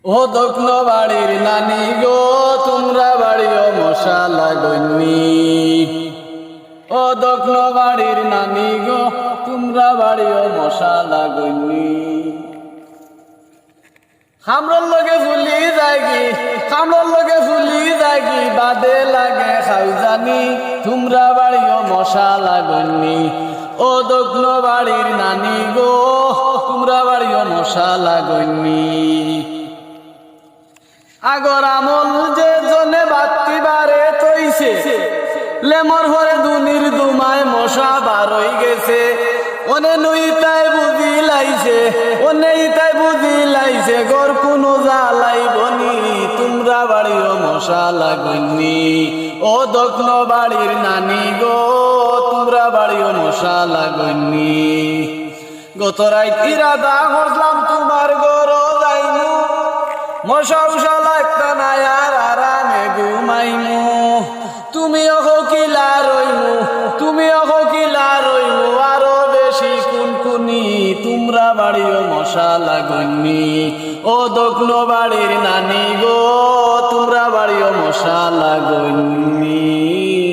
ও দক্ষিণ বাড়ির নানি গো তোমরা বাড়িও মশা লাগনি। ও দক্ষিণ বাড়ির নানি গো তোমরা বাড়িও মশা লাগনি। খামরর লগে ফুলি যাগি খামরর লগে ফুলি যাগি বাদে লাগে খাই জানি তোমরা বাড়িও মশা লাগনি। ও দক্ষিণ বাড়ির নানি গো তোমরা বাড়িও মশা লাগনি। আগর আমল যে জনে বাতি বারে তৈছে লেমর ভরে দুনির দুমায় মশা বার হই গেছে। ওনে নই তাই বুঝি লাইছে ওনে তাই বুঝি লাইছে গর কোনো জ্বালাই বনি তোমরা বাড়িও মশা লাগনি। ও দক্ষিণ বাড়ির নানি গো তোমরা বাড়িও মশা লাগনি। গত রাইত ইরাদা করলাম তোমার গর যাইমু মশা উষা লাগতা না আর আরামে ঘুমাইমু। তুমি অকিলা রইমু তুমি অকিলা রইমু আরো বেশি কুনকুনি তোমরা বাড়িও মশা লাগনি। ও দক্ষিণ বাড়ির নানি গো তোমরা বাড়িও মশা লাগনি।